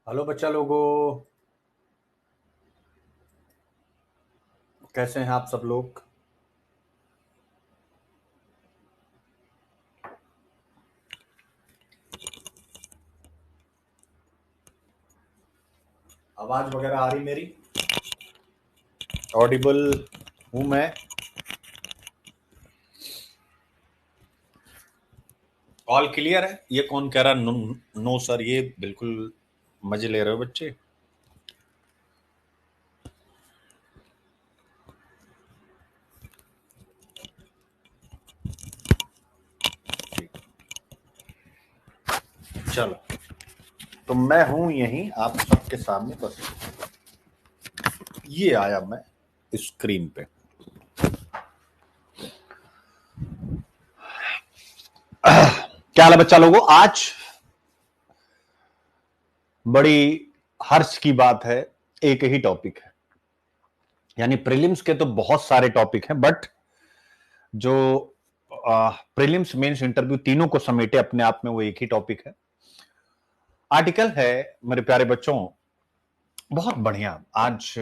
Hello बच्चा लोगों। कैसे हैं आप सब लोग। आवाज वगैरह आ रही मेरी? ऑडिबल हूं मैं? ऑल क्लियर है? ये कौन कह रहा नो, नो सर, ये बिल्कुल मजे ले रहे हो बच्चे। चलो, तो मैं हूं यहीं आप सबके सामने। बस ये आया मैं स्क्रीन पे। क्या हाल है बच्चा लोगों? आज बड़ी हर्ष की बात है, एक ही टॉपिक है। यानी प्रीलिम्स के तो बहुत सारे टॉपिक हैं, बट जो प्रीलिम्स मेंस इंटरव्यू तीनों को समेटे अपने आप में वो एक ही टॉपिक है। आर्टिकल है मेरे प्यारे बच्चों, बहुत बढ़िया। आज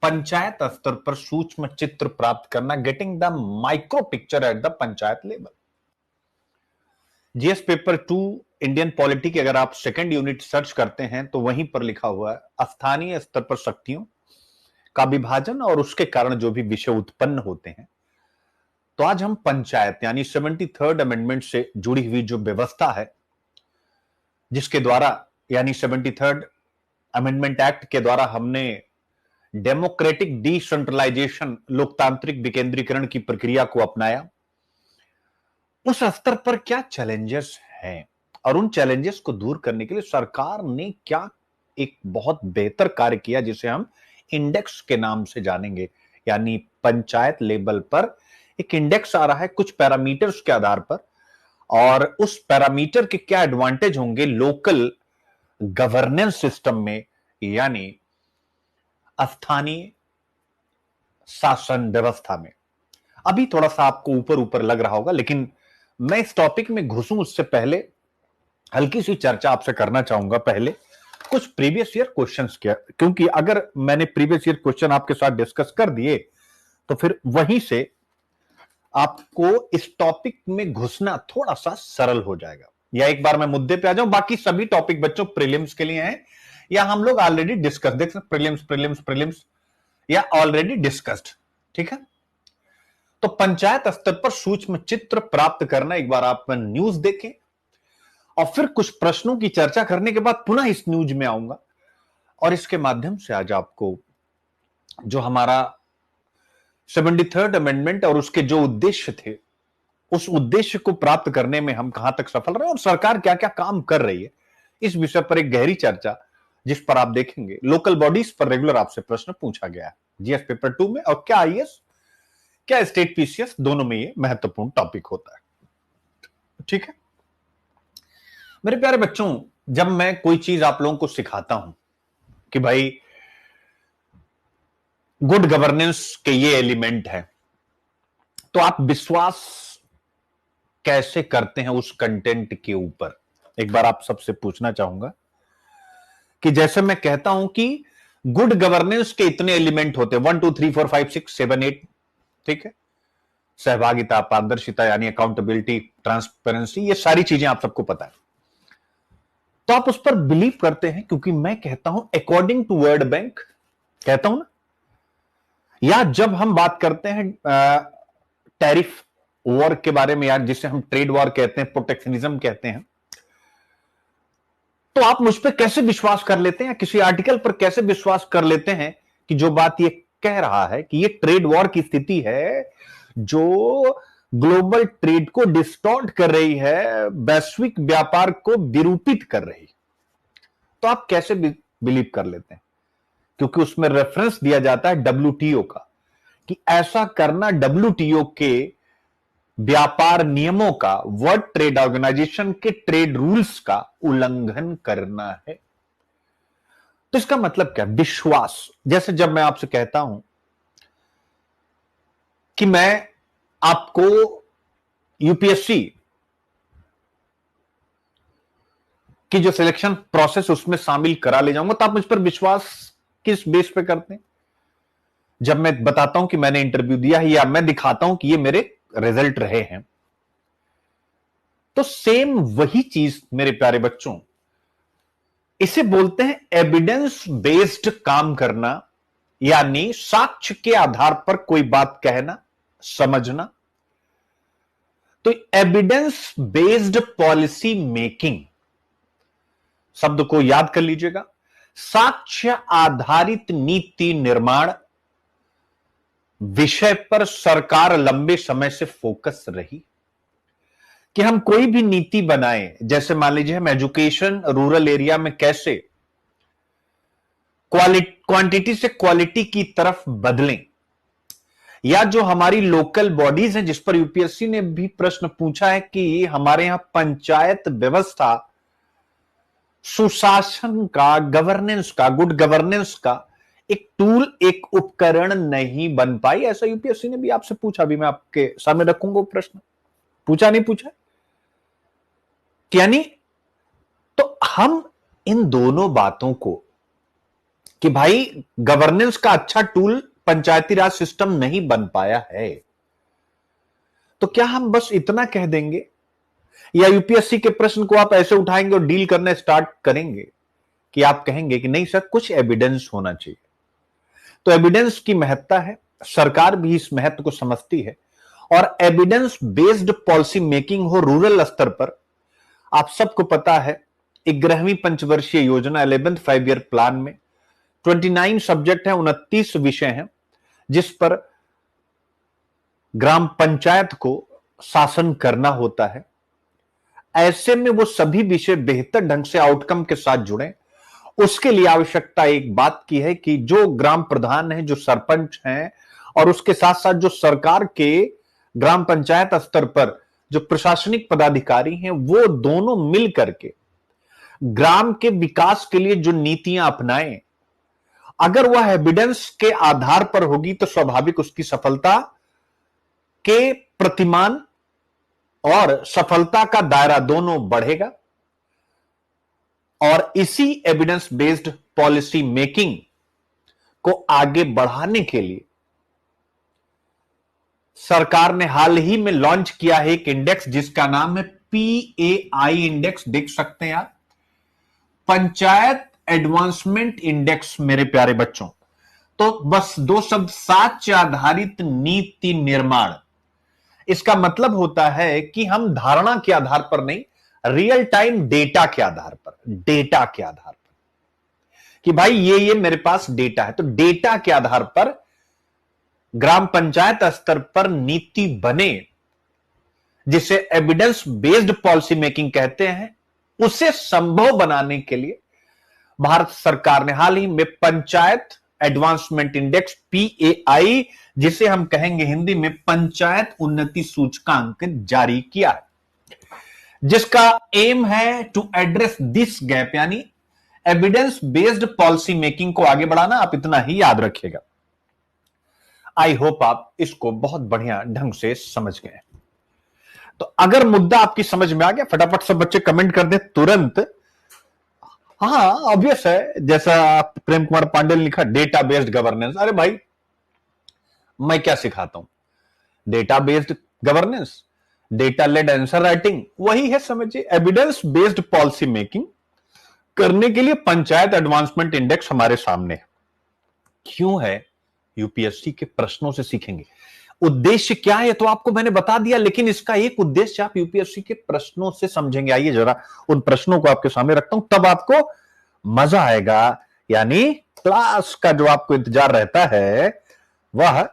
पंचायत स्तर पर सूक्ष्म चित्र प्राप्त करना, getting the micro picture at the panchayat level. GS paper 2 Indian polity की अगर आप सेकंड यूनिट सर्च करते हैं तो वहीं पर लिखा हुआ है स्थानीय स्तर पर शक्तियों का विभाजन और उसके कारण जो भी विषय उत्पन्न होते हैं। तो आज हम पंचायत यानी 73rd अमेंडमेंट से जुड़ी हुई जो व्यवस्था है, जिसके द्वारा यानी 73rd अमेंडमेंट एक्ट के द्वारा हमने डेमोक्रेटिक डिसेंट्रलाइजेशन, लोकतांत्रिक विकेंद्रीकरण की प्रक्रिया को अपनाया। उस स्तर पर क्या चैलेंजेस हैं और उन चैलेंजेस को दूर करने के लिए सरकार ने क्या एक बहुत बेहतर कार्य किया, जिसे हम इंडेक्स के नाम से जानेंगे। यानी पंचायत लेवल पर एक इंडेक्स आ रहा है कुछ पैरामीटर्स के आधार पर, और उस पैरामीटर के क्या एडवांटेज होंगे लोकल गवर्नेंस सिस्टम में, यानी स्थानीय शासन व्यवस्था में। अभी थोड़ा सा आपको ऊपर ऊपर लग रहा होगा, लेकिन मैं इस टॉपिक में घुसूं उससे पहले हल्की सी चर्चा आपसे करना चाहूंगा। पहले कुछ प्रीवियस ईयर क्वेश्चंस किया, क्योंकि अगर मैंने प्रीवियस ईयर क्वेश्चन आपके साथ डिस्कस कर दिए तो फिर वहीं से आपको इस टॉपिक में घुसना थोड़ा सा सरल हो जाएगा। या एक बार मैं मुद्दे पे आ जाऊं, बाकी सभी टॉपिक बच्चों प्रीलिम्स के लिए हैं या हम लोग ऑलरेडी डिस्कस, देख सकते प्रीलिम्स प्रीलिम्स प्रीलिम्स या ऑलरेडी डिस्कस्ड। ठीक है, तो पंचायत स्तर पर सूक्ष्म चित्र प्राप्त करना, एक बार आप न्यूज देखें और फिर कुछ प्रश्नों की चर्चा करने के बाद पुनः इस न्यूज में आऊंगा और इसके माध्यम से आज आपको जो हमारा 73rd अमेंडमेंट और उसके जो उद्देश्य थे, उस उद्देश्य को प्राप्त करने में हम कहां तक सफल रहे और सरकार क्या क्या काम कर रही है, इस विषय पर एक गहरी चर्चा, जिस पर आप देखेंगे लोकल बॉडीज पर रेगुलर आपसे प्रश्न पूछा गया है जीएस पेपर 2 में, और क्या आईएएस क्या स्टेट पीसीएस दोनों में ये महत्वपूर्ण टॉपिक होता है। ठीक है मेरे प्यारे बच्चों, जब मैं कोई चीज आप लोगों को सिखाता हूं कि भाई गुड गवर्नेंस के ये एलिमेंट है, तो आप विश्वास कैसे करते हैं उस कंटेंट के ऊपर। एक बार आप सबसे पूछना चाहूंगा कि जैसे मैं कहता हूं कि गुड गवर्नेंस के इतने एलिमेंट होते हैं, 1 2 3 4 5 6 7 8, ठीक है, सहभागिता, पारदर्शिता यानी अकाउंटेबिलिटी, ट्रांसपेरेंसी, ये सारी चीजें आप सबको पता है, तो आप उस पर बिलीव करते हैं क्योंकि मैं कहता हूं अकॉर्डिंग टू वर्ल्ड बैंक, कहता हूं ना। या जब हम बात करते हैं टैरिफ वॉर के बारे में, यार जिसे हम ट्रेड वॉर कहते हैं, प्रोटेक्शनिज्म कहते हैं, तो आप मुझ पर कैसे विश्वास कर लेते हैं, किसी आर्टिकल पर कैसे विश्वास कर लेते हैं कि जो बात ये कह रहा है कि ये ट्रेड वॉर की स्थिति है जो ग्लोबल ट्रेड को डिस्टॉर्ट कर रही है, वैश्विक व्यापार को विरूपित कर रही है, तो आप कैसे बिलीव कर लेते हैं? क्योंकि उसमें रेफरेंस दिया जाता है डब्ल्यूटीओ का, कि ऐसा करना डब्ल्यूटीओ के व्यापार नियमों का, वर्ल्ड ट्रेड ऑर्गेनाइजेशन के ट्रेड रूल्स का उल्लंघन करना है। तो इसका मतलब क्या? विश्वास। जैसे जब मैं आपसे कहता हूं कि मैं आपको यूपीएससी कि जो सिलेक्शन प्रोसेस उसमें शामिल करा ले जाऊंगा, तो आप मुझ पर विश्वास किस बेस पे करते हैं? जब मैं बताता हूं कि मैंने इंटरव्यू दिया है या मैं दिखाता हूं कि ये मेरे रिजल्ट रहे हैं। तो सेम वही चीज मेरे प्यारे बच्चों, इसे बोलते हैं एविडेंस बेस्ड काम करना, यानी साक्ष्य के आधार पर कोई बात कहना, समझना। तो एविडेंस बेस्ड पॉलिसी मेकिंग शब्द को याद कर लीजिएगा। साक्ष्य आधारित नीति निर्माण विषय पर सरकार लंबे समय से फोकस रही कि हम कोई भी नीति बनाएं, जैसे मान लीजिए हम एजुकेशन रूरल एरिया में कैसे क्वांटिटी से क्वालिटी की तरफ बदलें, या जो हमारी लोकल बॉडीज हैं जिस पर यूपीएससी ने भी प्रश्न पूछा है कि हमारे यहां पंचायत व्यवस्था सुशासन का, गवर्नेंस का, गुड गवर्नेंस का एक टूल, एक उपकरण नहीं बन पाई, ऐसा यूपीएससी ने भी आपसे पूछा। भी मैं आपके सामने रखूंगा प्रश्न, पूछा नहीं पूछा? यानी तो हम इन दोनों बातों को कि भाई गवर्नेंस का अच्छा टूल पंचायती राज सिस्टम नहीं बन पाया है, तो क्या हम बस इतना कह देंगे, या यूपीएससी के प्रश्न को आप ऐसे उठाएंगे और डील करना स्टार्ट करेंगे कि आप कहेंगे कि नहीं सर कुछ एविडेंस होना चाहिए? तो एविडेंस की महत्ता है, सरकार भी इस महत्व को समझती है, और एविडेंस बेस्ड पॉलिसी मेकिंग हो रूरल स्तर पर। आप सबको पता है 11वीं पंचवर्षीय योजना 11th 5 ईयर प्लान में 29 सब्जेक्ट है, 29 विषय हैं जिस पर ग्राम पंचायत को शासन करना होता है। ऐसे में वो सभी विषय बेहतर ढंग से आउटकम के साथ जुड़े, उसके लिए आवश्यकता एक बात की है कि जो ग्राम प्रधान है, जो सरपंच हैं, और उसके साथ साथ जो सरकार के ग्राम पंचायत स्तर पर जो प्रशासनिक पदाधिकारी हैं, वो दोनों मिल करके ग्राम के विकास के लिए जो नीतियां अपनाएं, अगर वह एविडेंस के आधार पर होगी तो स्वाभाविक उसकी सफलता के प्रतिमान और सफलता का दायरा दोनों बढ़ेगा। और इसी एविडेंस बेस्ड पॉलिसी मेकिंग को आगे बढ़ाने के लिए सरकार ने हाल ही में लॉन्च किया है एक इंडेक्स जिसका नाम है पीएआई इंडेक्स। देख सकते हैं आप, पंचायत एडवांसमेंट इंडेक्स। मेरे प्यारे बच्चों, तो बस दो शब्द, साक्ष्य आधारित नीति निर्माण। इसका मतलब होता है कि हम धारणा के आधार पर नहीं, रियल टाइम डेटा के आधार पर, डेटा के आधार पर कि भाई ये मेरे पास डेटा है, तो डेटा के आधार पर ग्राम पंचायत स्तर पर नीति बने, जिसे एविडेंस बेस्ड पॉलिसी मेकिंग कहते हैं। उसे संभव बनाने के लिए भारत सरकार ने हाल ही में पंचायत एडवांसमेंट इंडेक्स पीएआई, जिसे हम कहेंगे हिंदी में पंचायत उन्नति सूचकांक, जारी किया है, जिसका एम है टू एड्रेस दिस गैप, यानी एविडेंस बेस्ड पॉलिसी मेकिंग को आगे बढ़ाना। आप इतना ही याद रखिएगा। आई होप आप इसको बहुत बढ़िया ढंग से समझ गए। तो अगर मुद्दा आपकी समझ में आ गया, फटाफट सब बच्चे कमेंट कर दें तुरंत। हाँ ऑब्वियस है, जैसा प्रेम कुमार पांडे ने लिखा डेटा बेस्ड गवर्नेंस। अरे भाई मैं क्या सिखाता हूं? Data based governance, data led answer writing, वही है समझिए। एविडेंस बेस्ड पॉलिसी मेकिंग करने के लिए पंचायत एडवांसमेंट इंडेक्स हमारे सामने है। क्यों है? यूपीएससी के प्रश्नों से सीखेंगे। उद्देश्य क्या है तो आपको मैंने बता दिया, लेकिन इसका एक उद्देश्य आप यूपीएससी के प्रश्नों से समझेंगे। आइए जरा उन प्रश्नों को आपके सामने रखता हूं, तब आपको मजा आएगा। यानी क्लास का जो आपको इंतजार रहता है वह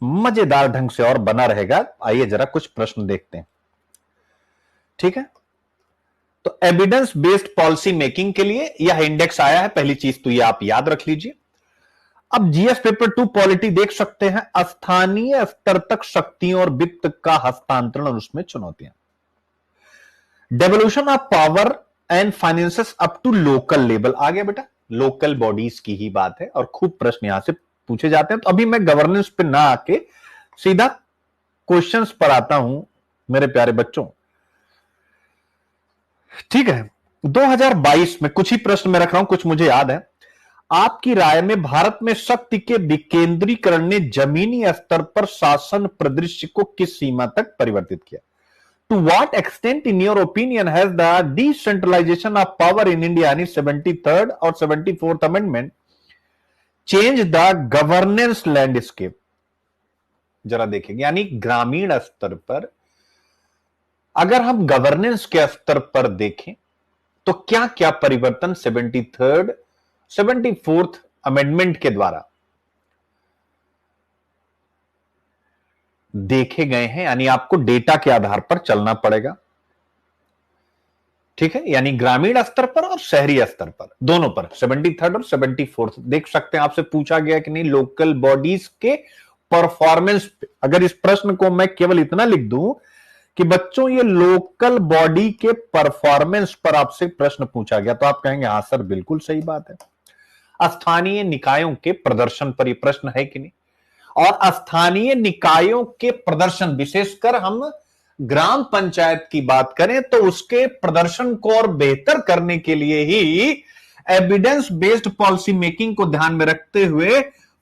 मजेदार ढंग से और बना रहेगा। आइए जरा कुछ प्रश्न देखते हैं, ठीक है? तो एविडेंस बेस्ड पॉलिसी मेकिंग के लिए यह इंडेक्स आया है, पहली चीज तो ये आप याद रख लीजिए। अब जीएस पेपर 2 पॉलिटी देख सकते हैं, स्थानीय स्तर तक शक्तियों और वित्त का हस्तांतरण और उसमें चुनौतियां। Devolution of power and finances up to local level आ गया बेटा, लोकल बॉडीज की ही बात है और खूब प्रश्न यहां से पूछे जाते हैं। तो अभी मैं गवर्नेंस पे ना आके सीधा क्वेश्चंस पर आता हूं मेरे प्यारे बच्चों, ठीक है? 2022 में कुछ ही प्रश्न मैं रख रहा हूं, कुछ मुझे याद है। आपकी राय में भारत में शक्ति के विकेंद्रीकरण ने जमीनी स्तर पर शासन परिदृश्य को किस सीमा तक परिवर्तित किया? To what extent in your opinion has the decentralization of power in India यानी 73rd और 74th amendment change the governance landscape? जरा देखेंगे, यानी ग्रामीण स्तर पर अगर हम गवर्नेंस के स्तर पर देखें तो क्या क्या परिवर्तन 73rd 74th अमेंडमेंट के द्वारा देखे गए हैं, यानी आपको डेटा के आधार पर चलना पड़ेगा, ठीक है। यानी ग्रामीण स्तर पर और शहरी स्तर पर, दोनों पर 73rd और 74th देख सकते हैं। आपसे पूछा गया कि नहीं लोकल बॉडीज के परफॉर्मेंस पे, अगर इस प्रश्न को मैं केवल इतना लिख दूं कि बच्चों ये लोकल बॉडी के परफॉर्मेंस पर आपसे प्रश्न पूछा गया, तो आप कहेंगे हां सर बिल्कुल सही बात है। स्थानीय निकायों के प्रदर्शन पर यह प्रश्न है कि नहीं, और स्थानीय निकायों के प्रदर्शन, विशेषकर हम ग्राम पंचायत की बात करें तो उसके प्रदर्शन को और बेहतर करने के लिए ही एविडेंस बेस्ड पॉलिसी मेकिंग को ध्यान में रखते हुए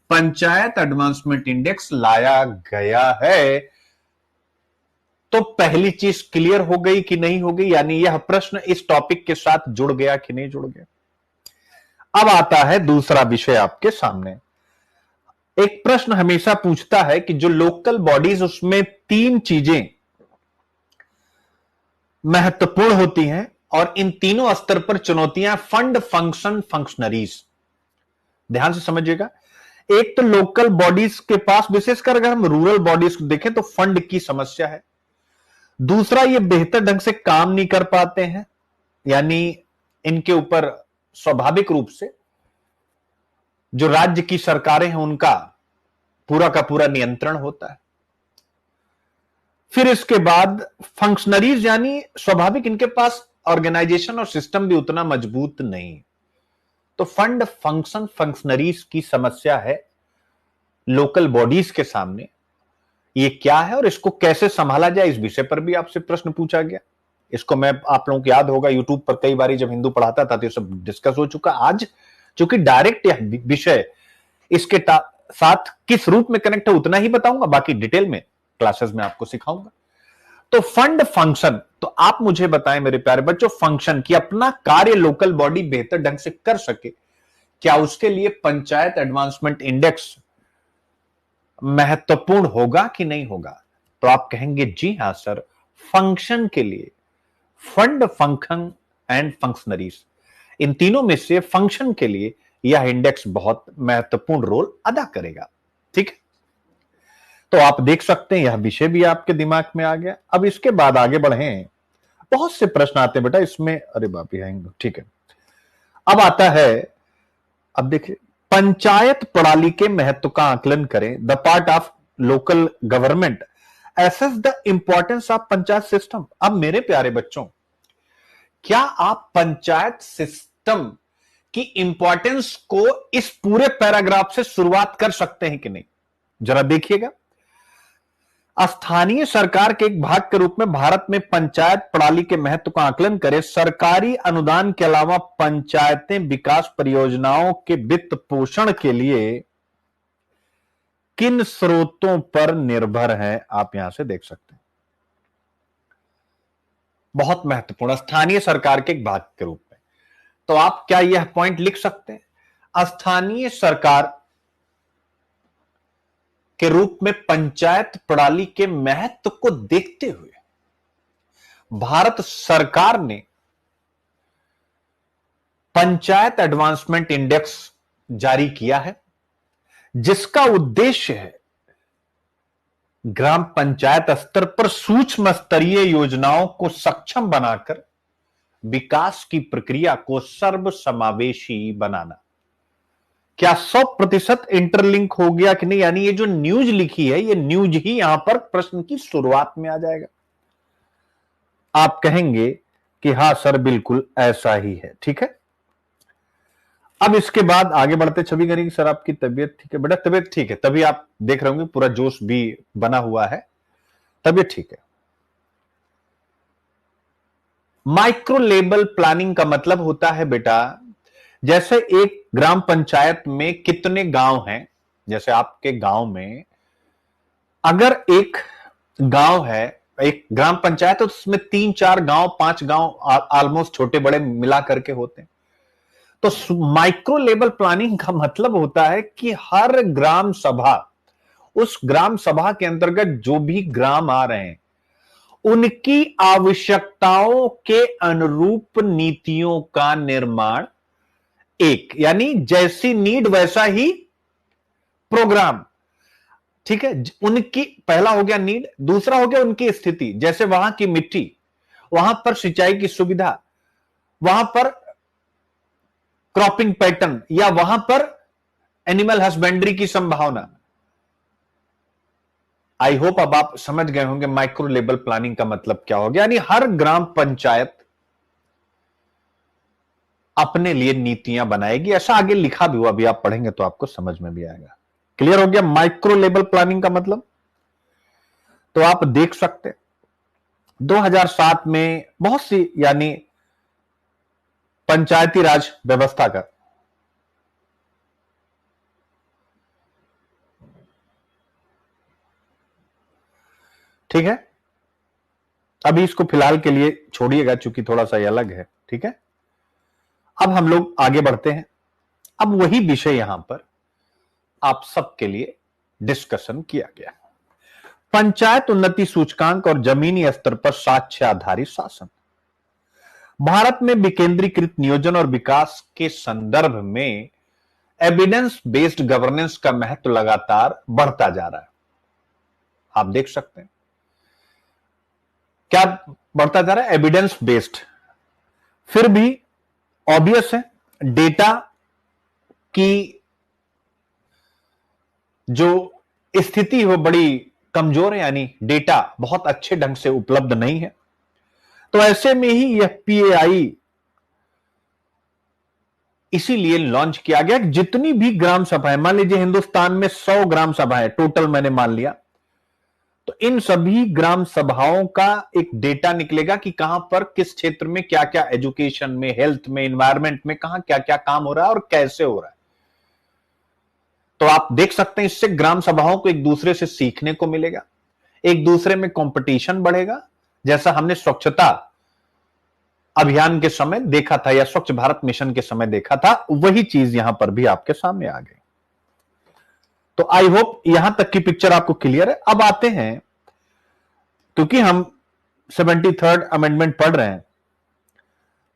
पंचायत एडवांसमेंट इंडेक्स लाया गया है। तो पहली चीज क्लियर हो गई कि नहीं हो गई, यानी यह प्रश्न इस टॉपिक के साथ जुड़ गया कि नहीं जुड़ गया। अब आता है दूसरा विषय आपके सामने। एक प्रश्न हमेशा पूछता है कि जो लोकल बॉडीज, उसमें तीन चीजें महत्वपूर्ण होती हैं और इन तीनों स्तर पर चुनौतियां, फंड, फंक्शन, फंक्शनरीज। ध्यान से समझिएगा। एक तो लोकल बॉडीज के पास, विशेषकर अगर हम रूरल बॉडीज को देखें तो फंड की समस्या है। दूसरा, ये बेहतर ढंग से काम नहीं कर पाते हैं, यानी इनके ऊपर स्वाभाविक रूप से जो राज्य की सरकारें हैं उनका पूरा का पूरा नियंत्रण होता है। फिर इसके बाद फंक्शनरीज, यानी स्वाभाविक इनके पास ऑर्गेनाइजेशन और सिस्टम भी उतना मजबूत नहीं। तो फंड, फंक्शन, फंक्शनरीज की समस्या है लोकल बॉडीज के सामने। ये क्या है और इसको कैसे संभाला जाए, इस विषय पर भी आपसे प्रश्न पूछा गया। इसको मैं, आप लोगों को याद होगा, यूट्यूब पर कई बार जब हिंदू पढ़ाता था तो ये सब डिस्कस हो चुका। आज चूंकि डायरेक्ट यह विषय इसके साथ किस रूप में कनेक्ट है उतना ही बताऊंगा, बाकी डिटेल में क्लासेस में आपको सिखाऊंगा। तो फंड, फंक्शन, तो आप मुझे बताएं मेरे प्यारे बच्चों, फंक्शन की अपना कार्य लोकल बॉडी बेहतर ढंग से कर सके, क्या उसके लिए पंचायत एडवांसमेंट इंडेक्स महत्वपूर्ण होगा कि नहीं होगा? तो आप कहेंगे जी हां सर, फंक्शन के लिए फंड, फंक्शन एंड फंक्शनरीज, इन तीनों में से फंक्शन के लिए यह इंडेक्स बहुत महत्वपूर्ण रोल अदा करेगा, ठीक है। तो आप देख सकते हैं यह विषय भी आपके दिमाग में आ गया। अब इसके बाद आगे बढ़े, बहुत से प्रश्न आते हैं बेटा इसमें, अरे बाप रे, ठीक है। अब आता है, अब देखिए, पंचायत प्रणाली के महत्व का आकलन करें। The part of local government assess the importance of panchayat system. अब मेरे प्यारे बच्चों, क्या आप पंचायत सिस्टम की इंपॉर्टेंस को इस पूरे पैराग्राफ से शुरुआत कर सकते हैं कि नहीं? जरा देखिएगा। स्थानीय सरकार के एक भाग के रूप में भारत में पंचायत प्रणाली के महत्व का आकलन करें। सरकारी अनुदान के अलावा पंचायतें विकास परियोजनाओं के वित्त पोषण के लिए किन स्रोतों पर निर्भर है? आप यहां से देख सकते हैं, बहुत महत्वपूर्ण, स्थानीय सरकार के एक भाग के रूप में। तो आप क्या यह पॉइंट लिख सकते हैं? स्थानीय सरकार के रूप में पंचायत प्रणाली के महत्व को देखते हुए भारत सरकार ने पंचायत एडवांसमेंट इंडेक्स जारी किया है, जिसका उद्देश्य है ग्राम पंचायत स्तर पर सूक्ष्म स्तरीय योजनाओं को सक्षम बनाकर विकास की प्रक्रिया को सर्वसमावेशी बनाना। क्या 100% इंटरलिंक हो गया कि नहीं? यानी ये जो न्यूज लिखी है, ये न्यूज ही यहां पर प्रश्न की शुरुआत में आ जाएगा। आप कहेंगे कि हां सर बिल्कुल ऐसा ही है, ठीक है। अब इसके बाद आगे बढ़ते, छवि करेंगे सर आपकी तबीयत ठीक है? बेटा तबीयत ठीक है, तभी आप देख रहे होंगे पूरा जोश भी बना हुआ है, तबीयत ठीक है। माइक्रो लेवल प्लानिंग का मतलब होता है बेटा, जैसे एक ग्राम पंचायत में कितने गांव हैं, जैसे आपके गांव में अगर एक गांव है, एक ग्राम पंचायत है, तो उसमें 3 4 गांव 5 गांव ऑलमोस्ट छोटे बड़े मिला करके होते हैं। तो माइक्रो लेवल प्लानिंग का मतलब होता है कि हर ग्राम सभा, उस ग्राम सभा के अंतर्गत जो भी ग्राम आ रहे हैं, उनकी आवश्यकताओं के अनुरूप नीतियों का निर्माण, एक यानी जैसी नीड वैसा ही प्रोग्राम। ठीक है, उनकी पहला हो गया नीड, दूसरा हो गया उनकी स्थिति, जैसे वहां की मिट्टी, वहां पर सिंचाई की सुविधा, वहां पर क्रॉपिंग पैटर्न, या वहां पर एनिमल हस्बेंड्री की संभावना। आई होप अब आप समझ गए होंगे माइक्रो लेवल प्लानिंग का मतलब क्या हो गया। यानी हर ग्राम पंचायत अपने लिए नीतियां बनाएगी, ऐसा आगे लिखा भी हुआ, अभी आप पढ़ेंगे तो आपको समझ में भी आएगा। क्लियर हो गया माइक्रो लेवल प्लानिंग का मतलब। तो आप देख सकते 2007 में बहुत सी यानी पंचायती राज व्यवस्था का, ठीक है, अभी इसको फिलहाल के लिए छोड़िएगा चूंकि थोड़ा सा अलग है। ठीक है, अब हम लोग आगे बढ़ते हैं। अब वही विषय यहां पर आप सबके लिए डिस्कशन किया गया, पंचायत उन्नति सूचकांक और जमीनी स्तर पर साक्ष्य आधारित शासन। भारत में विकेंद्रीकृत नियोजन और विकास के संदर्भ में एविडेंस बेस्ड गवर्नेंस का महत्व लगातार बढ़ता जा रहा है। आप देख सकते हैं क्या बढ़ता जा रहा है, एविडेंस बेस्ड। फिर भी ऑब्वियस है डेटा की जो स्थिति हो बड़ी कमजोर है, यानी डेटा बहुत अच्छे ढंग से उपलब्ध नहीं है। तो ऐसे में ही यह पीएआई इसीलिए लॉन्च किया गया कि जितनी भी ग्राम सभाएं, मान लीजिए हिंदुस्तान में 100 ग्राम सभाएं टोटल मैंने मान लिया, तो इन सभी ग्राम सभाओं का एक डेटा निकलेगा कि कहां पर किस क्षेत्र में क्या क्या, एजुकेशन में, हेल्थ में, एनवायरमेंट में कहां क्या क्या काम हो रहा है और कैसे हो रहा है। तो आप देख सकते हैं इससे ग्राम सभाओं को एक दूसरे से सीखने को मिलेगा, एक दूसरे में कंपटीशन बढ़ेगा, जैसा हमने स्वच्छता अभियान के समय देखा था या स्वच्छ भारत मिशन के समय देखा था, वही चीज यहां पर भी आपके सामने आ गई। तो आई होप यहां तक की पिक्चर आपको क्लियर है। अब आते हैं, क्योंकि हम 73rd अमेंडमेंट पढ़ रहे हैं,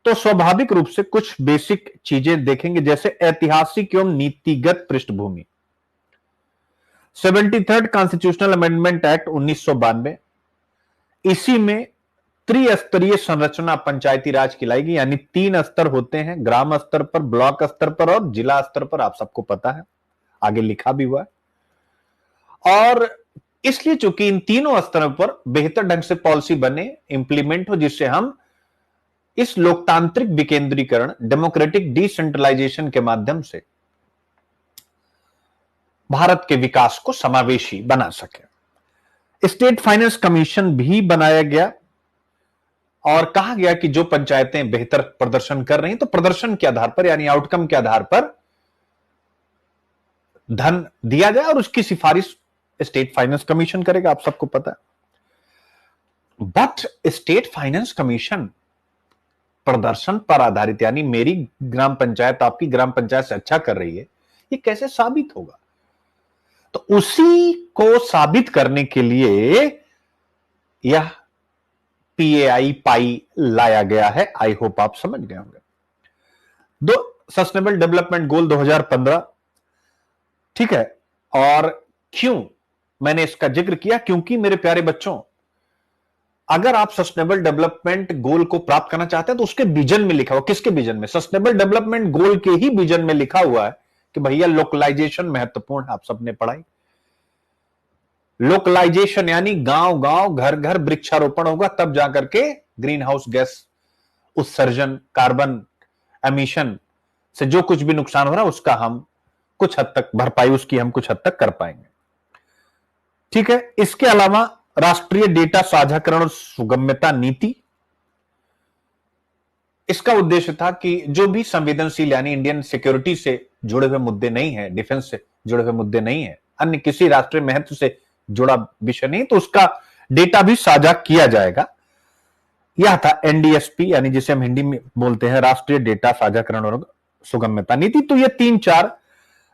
तो स्वाभाविक रूप से कुछ बेसिक चीजें देखेंगे, जैसे ऐतिहासिक एवं नीतिगत पृष्ठभूमि। 73rd कॉन्स्टिट्यूशनल अमेंडमेंट एक्ट 1992, इसी में त्रिस्तरीय संरचना पंचायती राज कहलाएगी, यानी 3 स्तर होते हैं, ग्राम स्तर पर, ब्लॉक स्तर पर और जिला स्तर पर। आप सबको पता है, आगे लिखा भी हुआ है। और इसलिए चूंकि इन तीनों स्तरों पर बेहतर ढंग से पॉलिसी बने, इंप्लीमेंट हो, जिससे हम इस लोकतांत्रिक विकेंद्रीकरण, डेमोक्रेटिक डिसेंट्रलाइजेशन के माध्यम से भारत के विकास को समावेशी बना सके। स्टेट फाइनेंस कमीशन भी बनाया गया और कहा गया कि जो पंचायतें बेहतर प्रदर्शन कर रही हैं, तो प्रदर्शन के आधार पर यानी आउटकम के आधार पर धन दिया जाए और उसकी सिफारिश स्टेट फाइनेंस कमीशन करेगा, आप सबको पता है। बट स्टेट फाइनेंस कमीशन प्रदर्शन पर आधारित, यानी मेरी ग्राम पंचायत आपकी ग्राम पंचायत से अच्छा कर रही है, ये कैसे साबित होगा? तो उसी को साबित करने के लिए यह पीएआई पाई लाया गया है। आई होप आप समझ गए होंगे। दो सस्टेनेबल डेवलपमेंट गोल 2015, ठीक है। और क्यों मैंने इसका जिक्र किया? क्योंकि मेरे प्यारे बच्चों, अगर आप सस्टेनेबल डेवलपमेंट गोल को प्राप्त करना चाहते हैं तो उसके विजन में लिखा हुआ, किसके विजन में? सस्टेनेबल डेवलपमेंट गोल के ही विजन में लिखा हुआ है कि भैया लोकलाइजेशन महत्वपूर्ण है। आप सबने पढ़ाई, लोकलाइजेशन यानी गांव गांव घर घर वृक्षारोपण होगा, तब जाकर के ग्रीन हाउस गैस उत्सर्जन, कार्बन एमिशन से जो कुछ भी नुकसान हो रहा है उसका हम कुछ हद तक भरपाई, उसकी हम कुछ हद तक कर पाएंगे। ठीक है। इसके अलावा राष्ट्रीय डेटा साझाकरण और सुगम्यता नीति, इसका उद्देश्य था कि जो भी संवेदनशील यानी इंडियन सिक्योरिटी से जुड़े हुए मुद्दे नहीं है, डिफेंस से जुड़े हुए मुद्दे नहीं है, अन्य किसी राष्ट्रीय महत्व से जुड़ा विषय नहीं, तो उसका डेटा भी साझा किया जाएगा। यह था एनडीएसपी, यानी जिसे हम हिंदी में बोलते हैं राष्ट्रीय डेटा साझाकरण और सुगम्यता नीति। तो ये 3-4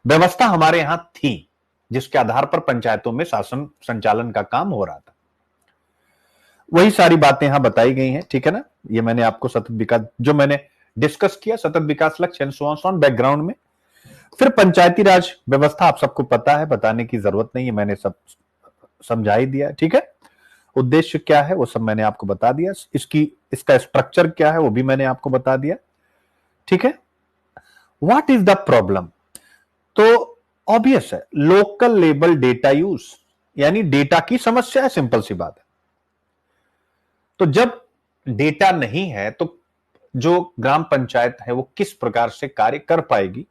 व्यवस्था हमारे यहां थी जिसके आधार पर पंचायतों में शासन संचालन का काम हो रहा था। वही सारी बातें यहां बताई गई हैं, ठीक है ना। ये मैंने आपको सतत विकास जो मैंने डिस्कस किया, सतत विकास लक्ष्य एंड सो ऑन बैकग्राउंड में। फिर पंचायती राज व्यवस्था आप सबको पता है, बताने की जरूरत नहीं है, मैंने सब समझा ही दिया, ठीक है। उद्देश्य क्या है वो सब मैंने आपको बता दिया, इसका स्ट्रक्चर क्या है वो भी मैंने आपको बता दिया, ठीक है। What is the problem? तो ऑब्वियस है, लोकल लेवल डेटा यूज, यानी डेटा की समस्या है, सिंपल सी बात है। तो जब डेटा नहीं है तो जो ग्राम पंचायत है वो किस प्रकार से कार्य कर पाएगी?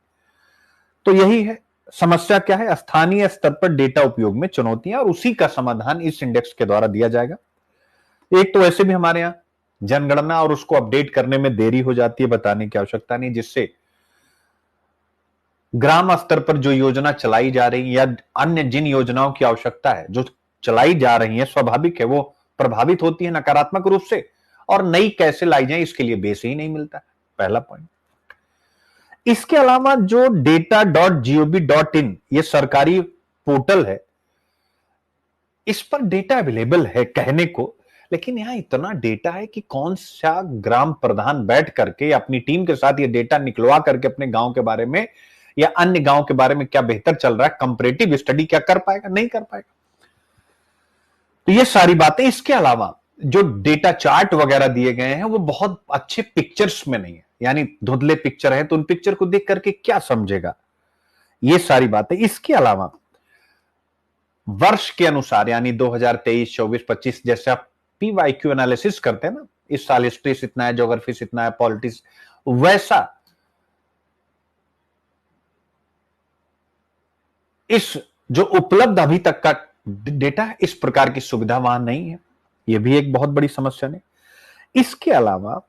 तो यही है समस्या। क्या है? स्थानीय स्तर पर डेटा उपयोग में चुनौतियां, और उसी का समाधान इस इंडेक्स के द्वारा दिया जाएगा। एक तो वैसे भी हमारे यहां जनगणना और उसको अपडेट करने में देरी हो जाती है, बताने की आवश्यकता नहीं, जिससे ग्राम स्तर पर जो योजना चलाई जा रही है या अन्य जिन योजनाओं की आवश्यकता है जो चलाई जा रही है, स्वाभाविक है वो प्रभावित होती है नकारात्मक रूप से, और नई कैसे लाई जाए इसके लिए बेस ही नहीं मिलता है, पहला पॉइंट। इसके अलावा जो data.gov.in ये सरकारी पोर्टल है, इस पर डेटा अवेलेबल है कहने को, लेकिन यहां इतना डेटा है कि कौन सा ग्राम प्रधान बैठ करके अपनी टीम के साथ ये डेटा निकलवा करके अपने गांव के बारे में या अन्य गांव के बारे में क्या बेहतर चल रहा है, कंपैरेटिव स्टडी क्या कर पाएगा? नहीं कर पाएगा। तो ये सारी बातें। इसके अलावा जो डेटा चार्ट वगैरह दिए गए हैं वो बहुत अच्छे पिक्चर्स में नहीं है, यानी धुंधले पिक्चर है, तो उन पिक्चर को देख करके क्या समझेगा, ये सारी बातें। इसके अलावा वर्ष के अनुसार, यानी 2023, 24, 25 जैसे आप पीवाईक्यू एनालिसिस करते हैं ना, इस साल हिस्ट्री इतना है, ज्योग्राफी इतना है, पॉलिटिक्स, वैसा इस जो उपलब्ध अभी तक का डेटा है, इस प्रकार की सुविधा वहां नहीं है। यह भी एक बहुत बड़ी समस्या नहीं। इसके अलावा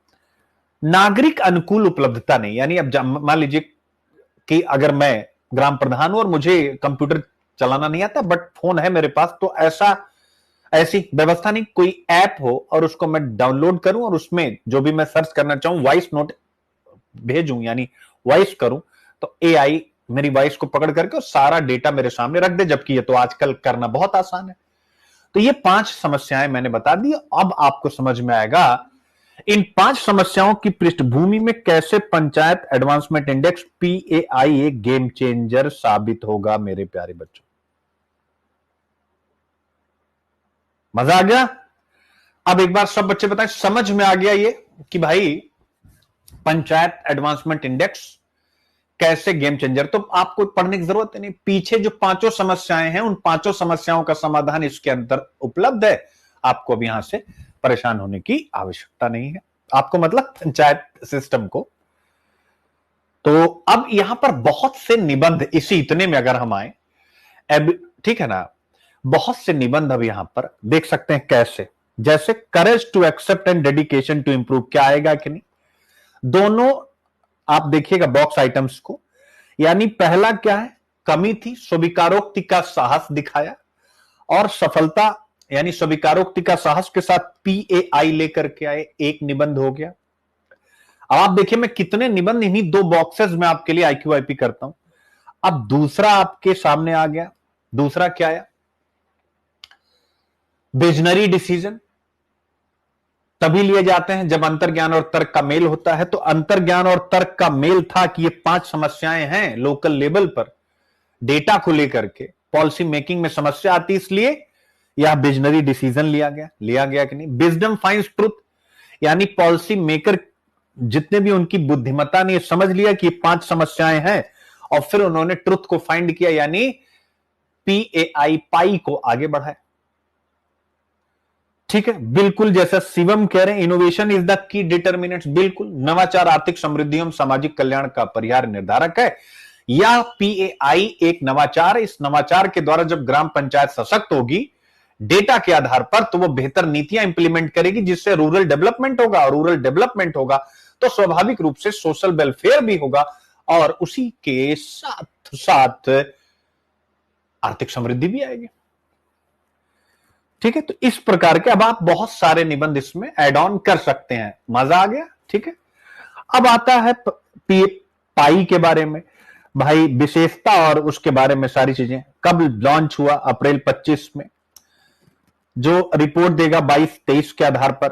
नागरिक अनुकूल उपलब्धता नहीं, यानी अब मान लीजिए कि अगर मैं ग्राम प्रधान हूं और मुझे कंप्यूटर चलाना नहीं आता बट फोन है मेरे पास, तो ऐसी व्यवस्था नहीं, कोई ऐप हो और उसको मैं डाउनलोड करूं और उसमें जो भी मैं सर्च करना चाहूं वॉइस नोट भेजूं, यानी वॉइस करूं, तो एआई मेरी वॉइस को पकड़ करके सारा डेटा मेरे सामने रख दे, जबकि ये तो आजकल करना बहुत आसान है। तो ये 5 समस्याएं मैंने बता दी। अब आपको समझ में आएगा इन 5 समस्याओं की पृष्ठभूमि में कैसे पंचायत एडवांसमेंट इंडेक्स पीएआई एक गेम चेंजर साबित होगा। मेरे प्यारे बच्चों, मजा आ गया? अब एक बार सब बच्चे बताएं, समझ में आ गया ये कि भाई पंचायत एडवांसमेंट इंडेक्स कैसे गेम चेंजर? तो आपको पढ़ने की जरूरत नहीं, पीछे जो 5 समस्याएं हैं उन 5 समस्याओं का समाधान इसके अंदर उपलब्ध है। आपको अब यहां से परेशान होने की आवश्यकता नहीं है, आपको मतलब पंचायत सिस्टम को। तो अब यहां पर बहुत से निबंध, इसी इतने में अगर हम आए, अब ठीक है ना, बहुत से निबंध अब यहां पर देख सकते हैं कैसे, जैसे courage to accept and dedication to improve, क्या आएगा कि नहीं, दोनों आप देखिएगा बॉक्स आइटम्स को। यानी पहला क्या है, कमी थी, स्वीकारोक्ति का साहस दिखाया, और सफलता यानी स्वीकारोक्ति का साहस के साथ पीएआई लेकर के आए, एक निबंध हो गया। अब आप देखिए मैं कितने निबंध इन्हीं 2 बॉक्सेस में आपके लिए आईक्यूआईपी करता हूं। अब दूसरा आपके सामने आ गया, दूसरा क्या आया, विजनरी डिसीजन तभी लिए जाते हैं जब अंतर्ज्ञान और तर्क का मेल होता है। तो अंतर्ज्ञान और तर्क का मेल था कि ये 5 समस्याएं हैं लोकल लेवल पर डेटा को लेकर के, पॉलिसी मेकिंग में समस्या आती, इसलिए यह विजनरी डिसीजन लिया गया कि नहीं। विजडम फाइंड्स ट्रुथ, यानी पॉलिसी मेकर जितने भी उनकी बुद्धिमत्ता ने समझ लिया कि 5 समस्याएं हैं और फिर उन्होंने ट्रुथ को फाइंड किया, यानी पीएआई पाई को आगे बढ़ाया। ठीक है, बिल्कुल जैसा शिवम कह रहे हैं, innovation is the key determinants, बिल्कुल नवाचार आर्थिक समृद्धि एवं सामाजिक कल्याण का परिहार निर्धारक है। या पीएआई एक नवाचार है, इस नवाचार के द्वारा जब ग्राम पंचायत सशक्त होगी डेटा के आधार पर, तो वो बेहतर नीतियां इंप्लीमेंट करेगी जिससे रूरल डेवलपमेंट होगा, और रूरल डेवलपमेंट होगा तो स्वाभाविक रूप से सोशल वेलफेयर भी होगा और उसी के साथ साथ आर्थिक समृद्धि भी आएगी। ठीक है, तो इस प्रकार के अब आप बहुत सारे निबंध इसमें ऐड ऑन कर सकते हैं। मजा आ गया? ठीक है, अब आता है पाई के बारे में। भाई विशेषता और उसके बारे में सारी चीजें, कब लॉन्च हुआ, अप्रैल 25 में, जो रिपोर्ट देगा 22-23 के आधार पर,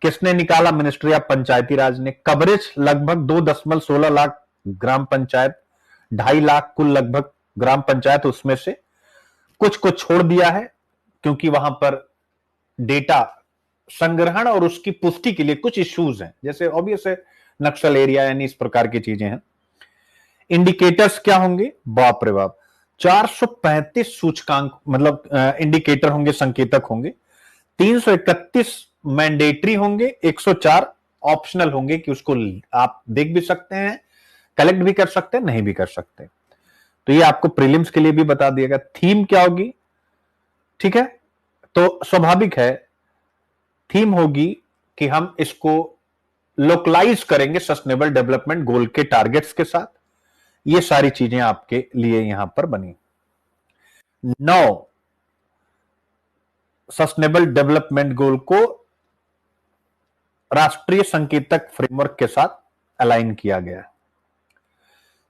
किसने निकाला, मिनिस्ट्री ऑफ पंचायती राज ने। कवरेज लगभग 2.16 लाख ग्राम पंचायत, 2.5 लाख कुल लगभग ग्राम पंचायत, उसमें से कुछ को छोड़ दिया है क्योंकि वहां पर डेटा संग्रहण और उसकी पुष्टि के लिए कुछ इश्यूज हैं, जैसे ऑब्वियस है नक्सल एरिया, यानी इस प्रकार की चीजें हैं। इंडिकेटर्स क्या होंगे, बाप रे बाप, 435 सूचकांक मतलब इंडिकेटर होंगे, संकेतक होंगे, 331 मैंडेटरी होंगे, 104 ऑप्शनल होंगे कि उसको आप देख भी सकते हैं, कलेक्ट भी कर सकते हैं, नहीं भी कर सकते। तो ये आपको प्रीलिम्स के लिए भी बता दिया गया। थीम क्या होगी, ठीक है, तो स्वाभाविक है थीम होगी कि हम इसको लोकलाइज करेंगे सस्टेनेबल डेवलपमेंट गोल के टारगेट्स के साथ। ये सारी चीजें आपके लिए यहां पर बनी। 9 सस्टेनेबल डेवलपमेंट गोल को राष्ट्रीय संकेतक फ्रेमवर्क के साथ अलाइन किया गया।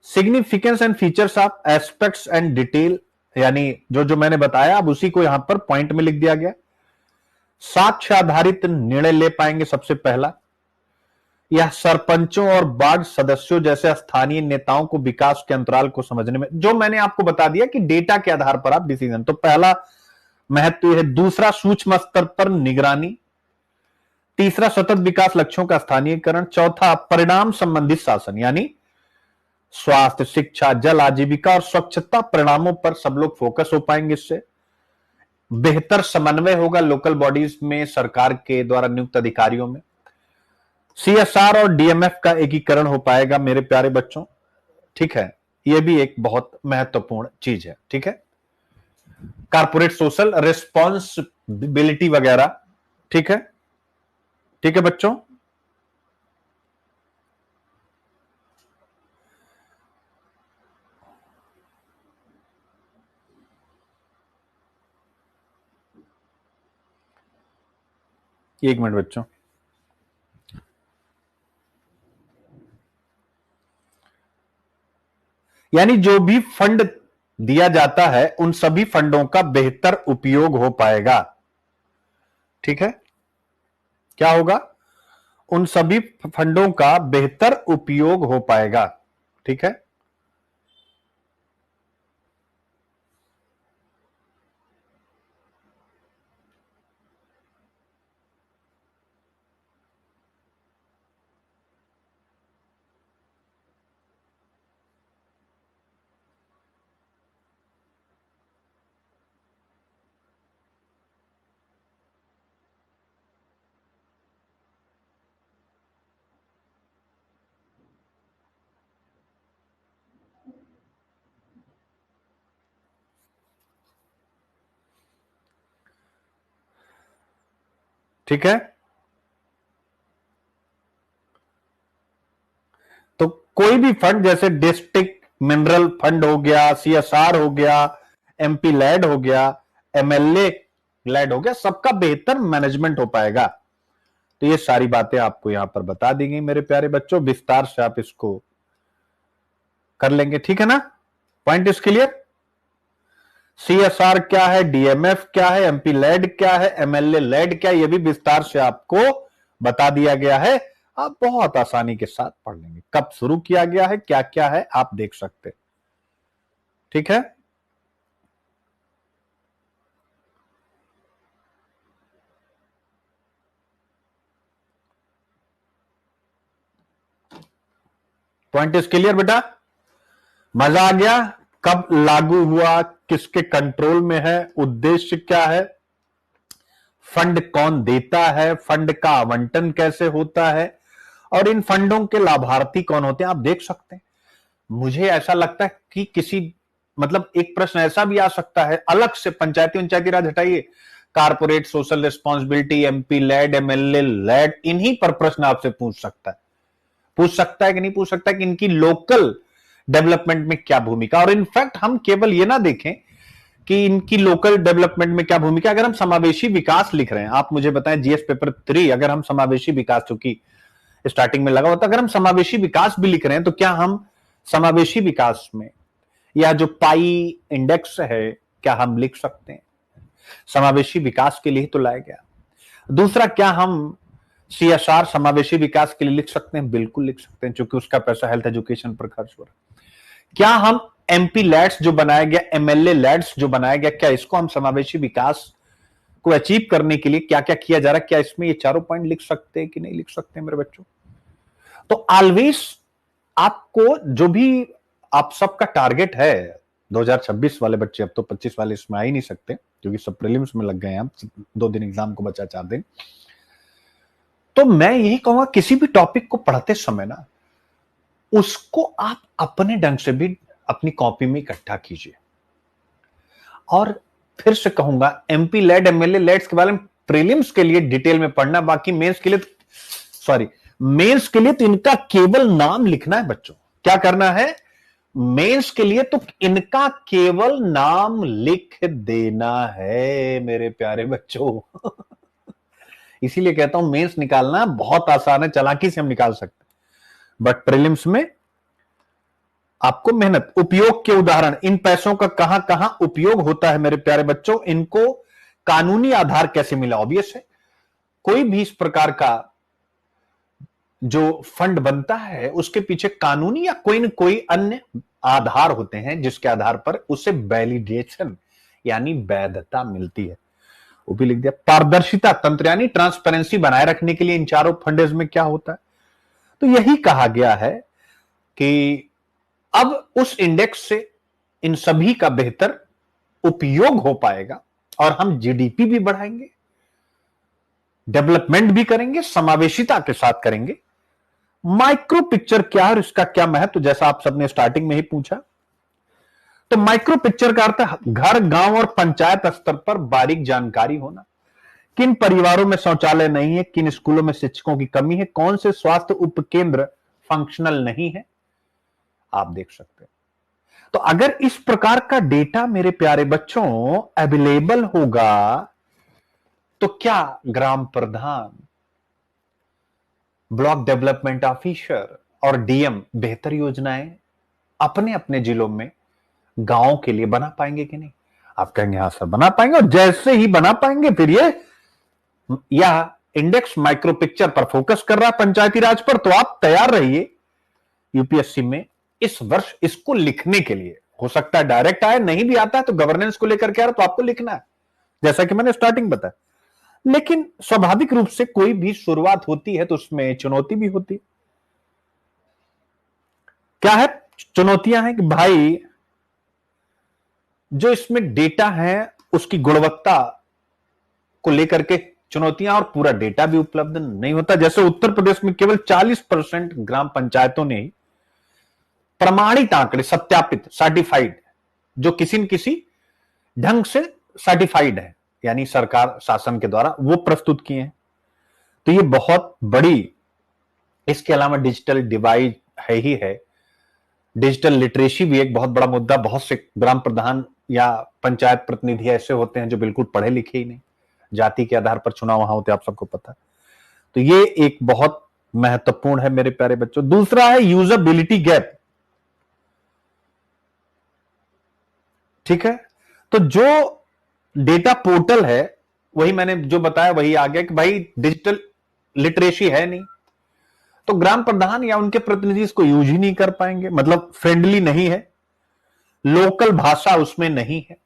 Significance and features of aspects and detail, यानी जो जो मैंने बताया अब उसी को यहां पर पॉइंट में लिख दिया गया। साक्ष्य आधारित निर्णय ले पाएंगे, सबसे पहला। यह सरपंचों और वार्ड सदस्यों जैसे स्थानीय नेताओं को विकास के अंतराल को समझने में, जो मैंने आपको बता दिया कि डेटा के आधार पर आप डिसीजन, तो पहला महत्व है। दूसरा, सूक्ष्म स्तर पर निगरानी। तीसरा, सतत विकास लक्ष्यों का स्थानीयकरण। चौथा, परिणाम संबंधित शासन, यानी स्वास्थ्य, शिक्षा, जल, आजीविका और स्वच्छता परिणामों पर सब लोग फोकस हो पाएंगे। इससे बेहतर समन्वय होगा लोकल बॉडीज में, सरकार के द्वारा नियुक्त अधिकारियों में। सीएसआर और डीएमएफ का एकीकरण हो पाएगा मेरे प्यारे बच्चों, ठीक है, यह भी एक बहुत महत्वपूर्ण चीज है। ठीक है, कारपोरेट सोशल रिस्पॉन्सिबिलिटी वगैरह, ठीक है, ठीक है बच्चों। एक मिनट बच्चों, यानी जो भी फंड दिया जाता है उन सभी फंडों का बेहतर उपयोग हो पाएगा। ठीक है, क्या होगा, उन सभी फंडों का बेहतर उपयोग हो पाएगा। ठीक है, ठीक है, तो कोई भी फंड जैसे डिस्ट्रिक्ट मिनरल फंड हो गया, सीएसआर हो गया, एमपी लैड हो गया, एमएलए लैड हो गया, सबका बेहतर मैनेजमेंट हो पाएगा। तो ये सारी बातें आपको यहां पर बता दी गई मेरे प्यारे बच्चों, विस्तार से आप इसको कर लेंगे। ठीक है ना, पॉइंट इज क्लियर। सीएसआर क्या है, डीएमएफ क्या है, एमपी लैड क्या है, एमएलए लैड क्या है, ये भी विस्तार से आपको बता दिया गया है। आप बहुत आसानी के साथ पढ़ लेंगे। कब शुरू किया गया है, क्या क्या है, आप देख सकते। ठीक है, पॉइंट इज क्लियर बेटा, मजा आ गया। कब लागू हुआ, किसके कंट्रोल में है, उद्देश्य क्या है, फंड कौन देता है, फंड का आवंटन कैसे होता है, और इन फंडों के लाभार्थी कौन होते हैं, आप देख सकते हैं। मुझे ऐसा लगता है कि किसी मतलब एक प्रश्न ऐसा भी आ सकता है अलग से, पंचायती राज हटाइए, corporate social responsibility, MP LAD, MLA LAD, इन्हीं पर प्रश्न आपसे पूछ सकता है। पूछ सकता है कि नहीं पूछ सकता है कि इनकी लोकल डेवलपमेंट में क्या भूमिका। और इनफैक्ट हम केवल ये ना देखें कि इनकी लोकल डेवलपमेंट में क्या भूमिका, अगर हम समावेशी विकास लिख रहे हैं, आप मुझे बताएं जीएस पेपर 3, अगर हम समावेशी विकास, चूंकि स्टार्टिंग में लगा होता, अगर हम समावेशी विकास भी लिख रहे हैं तो क्या हम समावेशी विकास में या जो पाई इंडेक्स है क्या हम लिख सकते हैं? समावेशी विकास के लिए तो लाया गया। दूसरा, क्या हम सीएसआर समावेशी विकास के लिए लिख सकते हैं? बिल्कुल लिख सकते हैं, क्योंकि उसका पैसा हेल्थ एजुकेशन पर खर्च हो रहा है। क्या हम एमपी लैड्स जो बनाया गया, एमएलए लैड्स जो बनाया गया, क्या इसको हम समावेशी विकास को अचीव करने के लिए क्या क्या किया जा रहा है, क्या इसमें ये चारों पॉइंट लिख सकते हैं कि नहीं लिख सकते हैं मेरे बच्चों? तो ऑलवेज आपको जो भी आप सबका टारगेट है 2026 वाले बच्चे, अब तो 25 वाले इसमें आ ही नहीं सकते क्योंकि सब प्रीलिम्स में लग गए हैं, हम 2 दिन एग्जाम को बचा 4 दिन। तो मैं यही कहूंगा किसी भी टॉपिक को पढ़ते समय ना उसको आप अपने ढंग से भी अपनी कॉपी में इकट्ठा कीजिए। और फिर से कहूंगा एमपी लेड एमएलए लेड्स के बारे में प्रीलिम्स के लिए डिटेल में पढ़ना, बाकी मेंस के लिए मेंस के लिए तो इनका केवल नाम लिखना है बच्चों। क्या करना है? मेंस के लिए तो इनका केवल नाम लिख देना है मेरे प्यारे बच्चों। इसीलिए कहता हूं मेंस निकालना बहुत आसान है, चालाकी से हम निकाल सकते हैं, बट प्रीलिम्स में आपको मेहनत। उपयोग के उदाहरण, इन पैसों का कहां कहां उपयोग होता है मेरे प्यारे बच्चों? इनको कानूनी आधार कैसे मिला? ऑब्वियस है, कोई भी इस प्रकार का जो फंड बनता है उसके पीछे कानूनी या कोई न कोई अन्य आधार होते हैं जिसके आधार पर उसे वैलिडेशन यानी वैधता मिलती है। वो भी लिख दिया। पारदर्शिता तंत्र यानी ट्रांसपेरेंसी बनाए रखने के लिए इन चारों फंडेज में क्या होता है? तो यही कहा गया है कि अब उस इंडेक्स से इन सभी का बेहतर उपयोग हो पाएगा और हम जीडीपी भी बढ़ाएंगे, डेवलपमेंट भी करेंगे, समावेशिता के साथ करेंगे। माइक्रो पिक्चर क्या है और इसका क्या महत्व, जैसा आप सबने स्टार्टिंग में ही पूछा। तो माइक्रो पिक्चर का अर्थ है घर, गांव और पंचायत स्तर पर बारीक जानकारी होना। किन परिवारों में शौचालय नहीं है, किन स्कूलों में शिक्षकों की कमी है, कौन से स्वास्थ्य उपकेंद्र फंक्शनल नहीं है, आप देख सकते हैं। तो अगर इस प्रकार का डेटा मेरे प्यारे बच्चों अवेलेबल होगा तो क्या ग्राम प्रधान, ब्लॉक डेवलपमेंट ऑफिसर और डीएम बेहतर योजनाएं अपने अपने जिलों में गांवों के लिए बना पाएंगे कि नहीं? आप कहेंगे हाँ सर बना पाएंगे, और जैसे ही बना पाएंगे फिर यह इंडेक्स माइक्रो पिक्चर पर फोकस कर रहा है पंचायती राज पर, तो आप तैयार रहिए यूपीएससी में इस वर्ष इसको लिखने के लिए। हो सकता है डायरेक्ट आए, नहीं भी आता है तो गवर्नेंस को लेकर के आ रहा तो आपको लिखना है, जैसा कि मैंने स्टार्टिंग बताया। लेकिन स्वाभाविक रूप से कोई भी शुरुआत होती है तो उसमें चुनौती भी होती है। क्या है चुनौतियां हैं कि भाई जो इसमें डेटा है उसकी गुणवत्ता को लेकर के चुनौतियां, और पूरा डेटा भी उपलब्ध नहीं होता। जैसे उत्तर प्रदेश में केवल 40% ग्राम पंचायतों ने ही प्रमाणित आंकड़े, सत्यापित, सर्टिफाइड, जो किसी न किसी ढंग से सर्टिफाइड है यानी सरकार शासन के द्वारा वो प्रस्तुत किए हैं। तो ये बहुत बड़ी, इसके अलावा डिजिटल डिवाइड है ही है, डिजिटल लिटरेसी भी एक बहुत बड़ा मुद्दा। बहुत से ग्राम प्रधान या पंचायत प्रतिनिधि ऐसे होते हैं जो बिल्कुल पढ़े लिखे ही नहीं, जाति के आधार पर चुनाव वहां होते हैं, आप सबको पता है। तो ये एक बहुत महत्वपूर्ण है मेरे प्यारे बच्चों। दूसरा है यूजेबिलिटी गैप। ठीक है, तो जो डेटा पोर्टल है वही मैंने जो बताया वही आ गया कि भाई डिजिटल लिटरेसी है नहीं, तो ग्राम प्रधान या उनके प्रतिनिधि इसको यूज ही नहीं कर पाएंगे, मतलब फ्रेंडली नहीं है, लोकल भाषा उसमें नहीं है।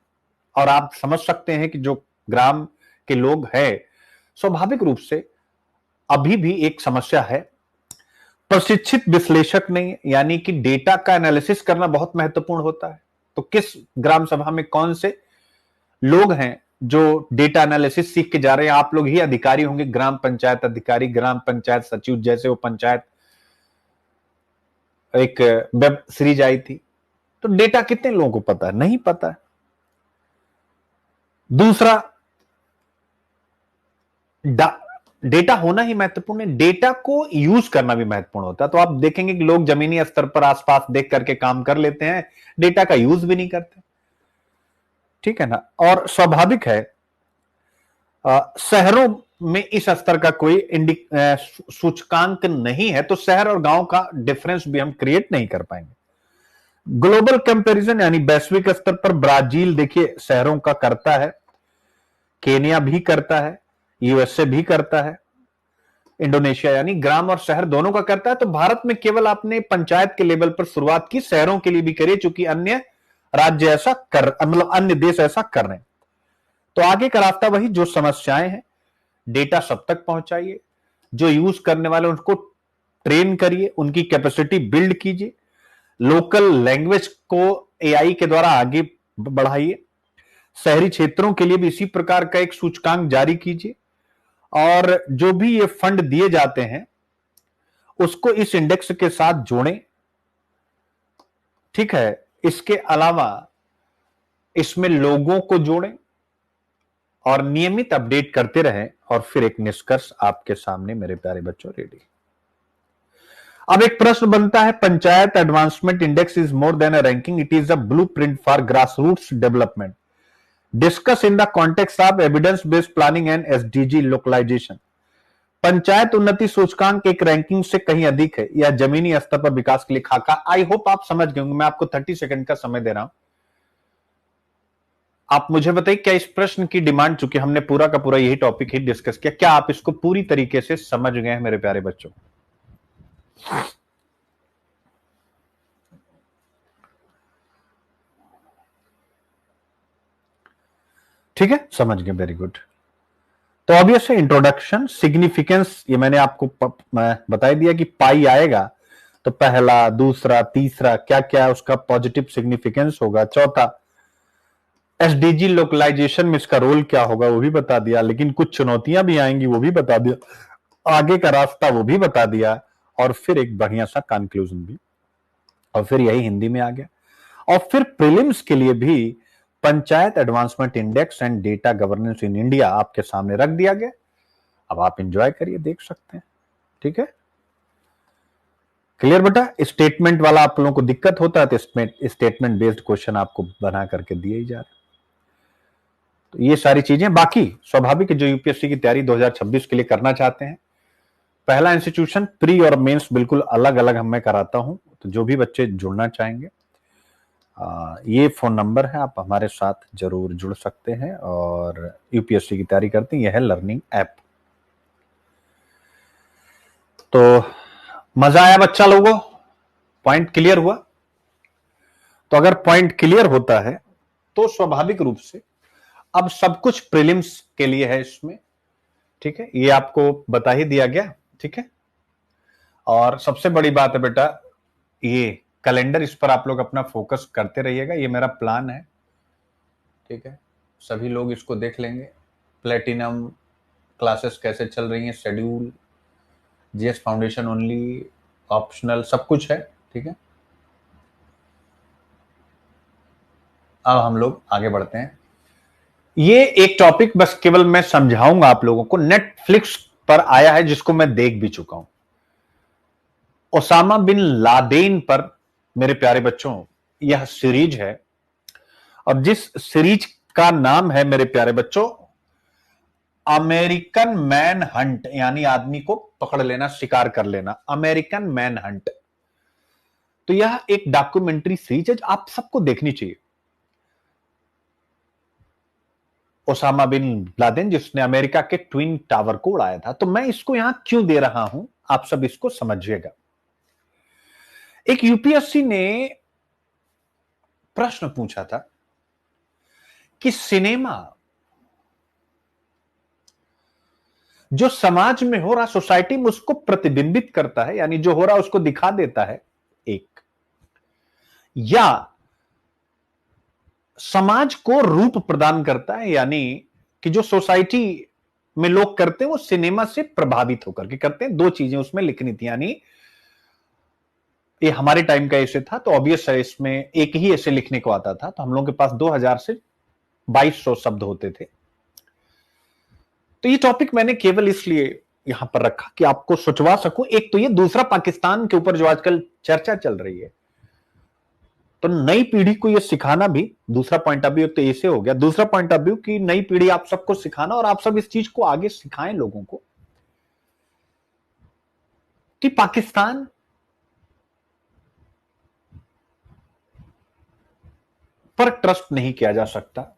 और आप समझ सकते हैं कि जो ग्राम के लोग हैं स्वाभाविक रूप से अभी भी एक समस्या है, प्रशिक्षित विश्लेषक नहीं, यानी कि डेटा का एनालिसिस करना बहुत महत्वपूर्ण होता है। तो किस ग्राम सभा में कौन से लोग हैं जो डेटा एनालिसिस सीख के जा रहे हैं? आप लोग ही अधिकारी होंगे, ग्राम पंचायत अधिकारी, ग्राम पंचायत सचिव, जैसे वो पंचायत एक वेब सीरीज आई थी। तो डेटा कितने लोगों को पता है? नहीं पता है। दूसरा डेटा होना ही महत्वपूर्ण है, डेटा को यूज करना भी महत्वपूर्ण होता है। तो आप देखेंगे कि लोग जमीनी स्तर पर आसपास देख करके काम कर लेते हैं, डेटा का यूज भी नहीं करते, ठीक है ना। और स्वाभाविक है शहरों में इस स्तर का कोई सूचकांक नहीं है, तो शहर और गांव का डिफरेंस भी हम क्रिएट नहीं कर पाएंगे। ग्लोबल कंपैरिजन यानी वैश्विक स्तर पर ब्राजील देखिए शहरों का करता है, केनिया भी करता है, यूएसए भी करता है, इंडोनेशिया यानी ग्राम और शहर दोनों का करता है। तो भारत में केवल आपने पंचायत के लेवल पर शुरुआत की, शहरों के लिए भी करिए, चूंकि अन्य राज्य ऐसा कर मतलब अन्य देश ऐसा कर रहे हैं। तो आगे का रास्ता वही, जो समस्याएं हैं डेटा सब तक पहुंचाइए, जो यूज करने वाले उनको ट्रेन करिए, उनकी कैपेसिटी बिल्ड कीजिए, लोकल लैंग्वेज को एआई के द्वारा आगे बढ़ाइए, शहरी क्षेत्रों के लिए भी इसी प्रकार का एक सूचकांक जारी कीजिए, और जो भी ये फंड दिए जाते हैं उसको इस इंडेक्स के साथ जोड़ें, ठीक है। इसके अलावा इसमें लोगों को जोड़ें और नियमित अपडेट करते रहें, और फिर एक निष्कर्ष आपके सामने मेरे प्यारे बच्चों रेडी। अब एक प्रश्न बनता है, panchayat advancement index is more than a ranking, it is a blueprint for grassroots development, discuss in the context of evidence based planning and SDG localization. Panchayat उन्नति सूचकांक एक रैंकिंग से कहीं अधिक है, यह जमीनी स्तर पर विकास के लिए खाका। आई होप आप समझ गए होंगे, मैं आपको 30 सेकंड का समय दे रहा हूं। आप मुझे बताइए क्या इस प्रश्न की डिमांड, चूंकि हमने पूरा का पूरा यही टॉपिक ही डिस्कस किया, क्या आप इसको पूरी तरीके से समझ गए हैं मेरे प्यारे बच्चों? ठीक है, समझ गए, वेरी गुड। तो ऑब्वियस है इंट्रोडक्शन, सिग्निफिकेंस, ये मैंने आपको बता दिया कि पाई आएगा तो पहला, दूसरा, तीसरा क्या क्या उसका पॉजिटिव सिग्निफिकेंस होगा, चौथा एसडीजी लोकलाइजेशन में इसका रोल क्या होगा वो भी बता दिया, लेकिन कुछ चुनौतियां भी आएंगी वो भी बता दिया, आगे का रास्ता वो भी बता दिया, और फिर एक बढ़िया सा कंक्लूजन भी, और फिर यही हिंदी में आ गया। और फिर प्रीलिम्स के लिए भी panchayat advancement index and data governance in India आपके सामने रख दिया गया। अब आप एंजॉय करिए, देख सकते हैं, ठीक है। क्लियर बेटा? स्टेटमेंट वाला आप लोगों को दिक्कत होता है तो स्टेटमेंट बेस्ड क्वेश्चन आपको बना करके दिए ही जा रहे। तो ये सारी चीजें, बाकी स्वाभाविक जो यूपीएससी की तैयारी 2026 के लिए करना चाहते हैं, पहला इंस्टीट्यूशन प्री और मेंस बिल्कुल अलग अलग मैं कराता हूं, तो जो भी बच्चे जुड़ना चाहेंगे ये फोन नंबर है, आप हमारे साथ जरूर जुड़ सकते हैं और यूपीएससी की तैयारी करते हैं। यह है लर्निंग ऐप। तो मजा आया बच्चा लोगों? पॉइंट क्लियर हुआ? तो अगर पॉइंट क्लियर होता है तो स्वाभाविक रूप से अब सब कुछ प्रीलिम्स के लिए है इसमें, ठीक है, ये आपको बता ही दिया गया, ठीक है। और सबसे बड़ी बात है बेटा, ये कैलेंडर, इस पर आप लोग अपना फोकस करते रहिएगा, ये मेरा प्लान है, ठीक है। सभी लोग इसको देख लेंगे, प्लेटिनम क्लासेस कैसे चल रही हैं, schedule, GS foundation only, optional, सब कुछ है, ठीक है। अब हम लोग आगे बढ़ते हैं। ये एक टॉपिक बस केवल मैं समझाऊंगा आप लोगों को, नेटफ्लिक्स पर आया है जिसको मैं देख भी चुका हूं, ओसामा बिन लादेन पर मेरे प्यारे बच्चों यह सीरीज है, और जिस सीरीज का नाम है मेरे प्यारे बच्चों अमेरिकन मैन हंट, यानी आदमी को पकड़ लेना, शिकार कर लेना, अमेरिकन मैन हंट। तो यह एक डॉक्यूमेंट्री सीरीज है, आप सबको देखनी चाहिए। ओसामा बिन लादेन जिसने अमेरिका के ट्विन टावर को उड़ाया था। तो मैं इसको यहां क्यों दे रहा हूं, आप सब इसको समझिएगा। एक यूपीएससी ने प्रश्न पूछा था कि सिनेमा जो समाज में हो रहा, सोसाइटी में, उसको प्रतिबिंबित करता है, यानी जो हो रहा उसको दिखा देता है, एक, या समाज को रूप प्रदान करता है, यानी कि जो सोसाइटी में लोग करते हैं वो सिनेमा से प्रभावित होकर के करते हैं। दो चीजें उसमें लिखनी थी, यानी ये हमारे टाइम का ऐसे था तो ऑब्वियस है इसमें एक ही ऐसे लिखने को आता था, तो हम लोगों के पास 2000 से 2200 शब्द होते थे। तो ये टॉपिक मैंने केवल इसलिए यहां पर रखा कि आपको सोचवा सकूं। एक तो ये, दूसरा पाकिस्तान के ऊपर जो आजकल चर्चा चल रही है, तो नई पीढ़ी को ये सिखाना भी, दूसरा पॉइंट ऑफ व्यू तो ऐसे हो गया। दूसरा पॉइंट ऑफ व्यू कि नई पीढ़ी आप सबको सिखाना, और आप सब इस चीज को आगे सिखाएं लोगों को कि पाकिस्तान पर ट्रस्ट नहीं किया जा सकता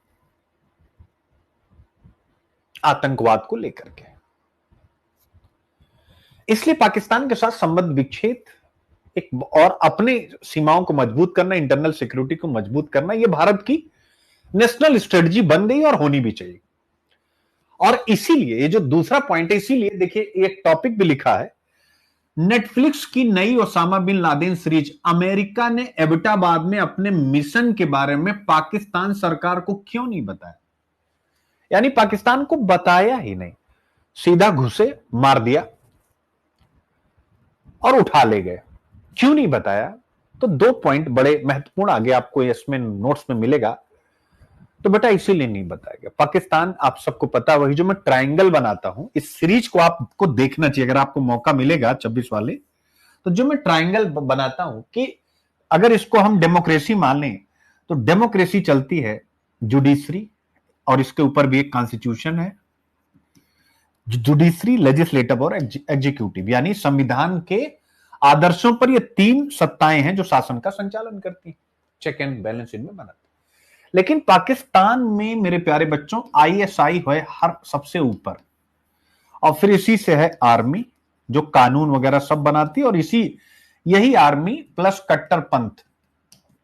आतंकवाद को लेकर के। इसलिए पाकिस्तान के साथ संबंध विच्छेद एक, और अपने सीमाओं को मजबूत करना, इंटरनल सिक्योरिटी को मजबूत करना, यह भारत की नेशनल स्ट्रेटजी बन गई और होनी भी चाहिए। और इसीलिए ये जो दूसरा पॉइंट है, इसीलिए देखिए एक टॉपिक भी लिखा है, नेटफ्लिक्स की नई Osama bin Laden series, America ने एबटाबाद में अपने मिशन के बारे में पाकिस्तान सरकार को क्यों नहीं बताया। यानी पाकिस्तान को बताया ही नहीं, सीधा घुसे, मार दिया और उठा ले गए। क्यों नहीं बताया? तो दो पॉइंट बड़े महत्वपूर्ण आगे आपको इसमें नोट्स में मिलेगा। तो बेटा इसीलिए नहीं बताया गया। पाकिस्तान, आप सबको पता, वही जो मैं ट्रायंगल बनाता हूं, इस सीरीज को आपको देखना चाहिए अगर आपको मौका मिलेगा 26 वाले। तो जो मैं ट्रायंगल बनाता हूं कि अगर इसको हम डेमोक्रेसी मान लें, तो डेमोक्रेसी चलती है जुडिशरी, और इसके ऊपर भी एक कॉन्स्टिट्यूशन है, जुडिशरी, लेजिस्लेटिव और एग्जीक्यूटिव, यानी संविधान के आदर्शों पर ये तीन सत्ताएं हैं जो शासन का संचालन करती हैं, चेक एंड बैलेंस इनमें बनाती। लेकिन पाकिस्तान में मेरे प्यारे बच्चों आईएसआई है हर सबसे ऊपर, और फिर इसी से है आर्मी जो कानून वगैरह सब बनाती है, और इसी यही आर्मी प्लस कट्टरपंथ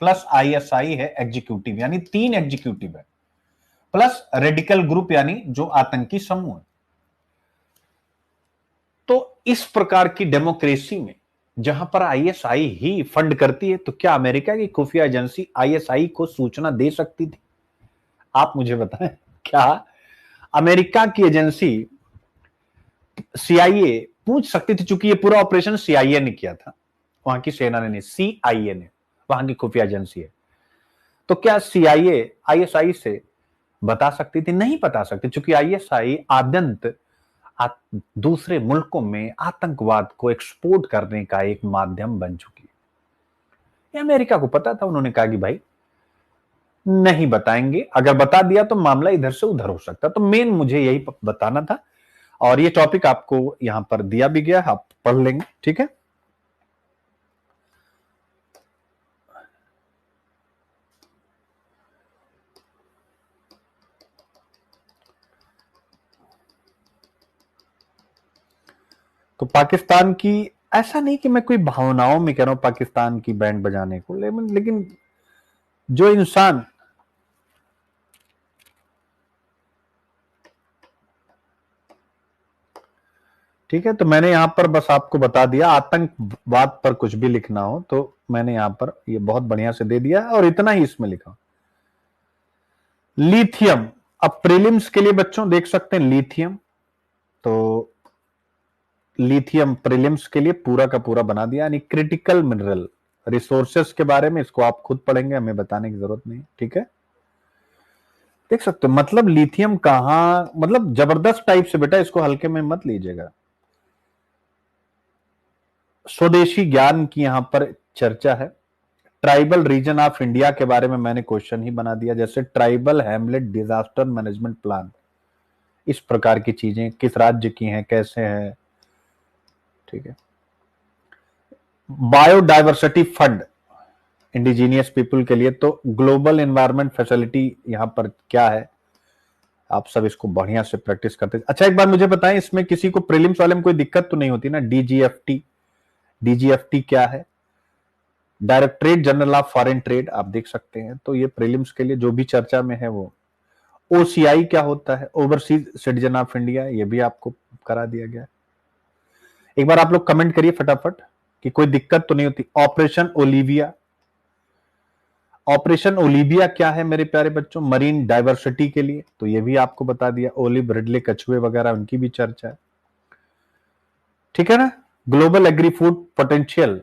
प्लस आईएसआई है एग्जीक्यूटिव, यानी तीन एग्जीक्यूटिव है, प्लस रेडिकल ग्रुप यानी जो आतंकी समूह है। तो इस प्रकार की डेमोक्रेसी में जहां पर आईएसआई ही फंड करती है, तो क्या अमेरिका की खुफिया एजेंसी आईएसआई को सूचना दे सकती थी? आप मुझे बताएं, क्या अमेरिका की एजेंसी सीआईए पूछ सकती थी? चूंकि ये पूरा ऑपरेशन सीआईए ने किया था, वहां की सेना ने नहीं, सीआईए ने, वहां की खुफिया एजेंसी है। तो क्या सीआईए आईएसआई से बता सकती थी? नहीं बता सकती, चूंकि आईएसआई आद्यंत दूसरे मुल्कों में आतंकवाद को एक्सपोर्ट करने का एक माध्यम बन चुकी है। ये अमेरिका को पता था, उन्होंने कहा कि भाई नहीं बताएंगे, अगर बता दिया तो मामला इधर से उधर हो सकता। तो मेन मुझे यही बताना था, और ये टॉपिक आपको यहां पर दिया भी गया, आप पढ़ लेंगे, ठीक है। तो पाकिस्तान की, ऐसा नहीं कि मैं कोई भावनाओं में कह रहा हूं पाकिस्तान की बैंड बजाने को, लेकिन जो इंसान ठीक है, तो मैंने यहां पर बस आपको बता दिया, आतंकवाद पर कुछ भी लिखना हो तो मैंने यहां पर ये बहुत बढ़िया से दे दिया, और इतना ही इसमें लिखा। लिथियम, अब प्रीलिम्स के लिए बच्चों देख सकते हैं लिथियम, तो लिथियम प्रीलिम्स के लिए पूरा का पूरा बना दिया, यानी क्रिटिकल मिनरल रिसोर्सेस के बारे में, इसको आप खुद पढ़ेंगे, हमें बताने की जरूरत नहीं, ठीक है। देख सकते हो, मतलब लिथियम कहां, मतलब जबरदस्त टाइप से बेटा, इसको हल्के में मत लीजिएगा। स्वदेशी ज्ञान की यहां पर चर्चा है। ट्राइबल रीजन ऑफ इंडिया के बारे में मैंने क्वेश्चन ही बना दिया, जैसे tribal Hamlet disaster management plan, इस प्रकार की चीजें किस राज्य की हैं, कैसे हैं, ठीक है। बायोडाइवर्सिटी फंड इंडिजीनियस पीपल के लिए, तो ग्लोबल एनवायरनमेंट फैसिलिटी यहां पर क्या है, आप सब इसको बढ़िया से प्रैक्टिस करते। अच्छा एक बार मुझे बताएं, इसमें किसी को प्रीलिम्स वाले में कोई दिक्कत तो नहीं होती ना? डीजीएफटी, डीजीएफटी क्या है? Directorate general of foreign trade, आप देख सकते हैं। तो ये प्रीलिम्स के लिए जो भी चर्चा में है वो। ओसीआई क्या होता है? ओवरसीज सिटीजन ऑफ इंडिया, ये भी आपको करा दिया गया। एक बार आप लोग कमेंट करिए फटाफट कि कोई दिक्कत तो नहीं होती। ऑपरेशन ओलिविया, ऑपरेशन ओलिविया क्या है मेरे प्यारे बच्चों? मरीन डाइवर्सिटी के लिए, तो ये भी आपको बता दिया। ओलिव रिडले कछुए वगैरह, उनकी भी चर्चा है, ठीक है ना। Global agri food potential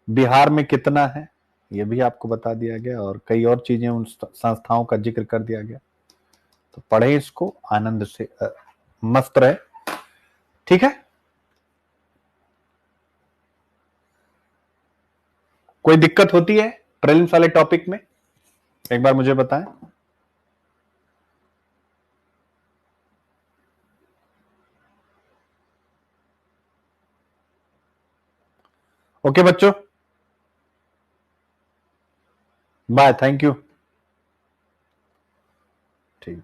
Bihar में कितना है, ये भी आपको बता दिया गया, और कई और चीजें उन संस्थाओं का जिक्र कर दिया गया। तो पढ़े इसको आनंद से, मस्त रहे। ठीक है, कोई दिक्कत होती है प्रीलिम्स वाले टॉपिक में, एक बार मुझे बताएं। ओके बच्चों, बाय, थैंक यू। ठीक।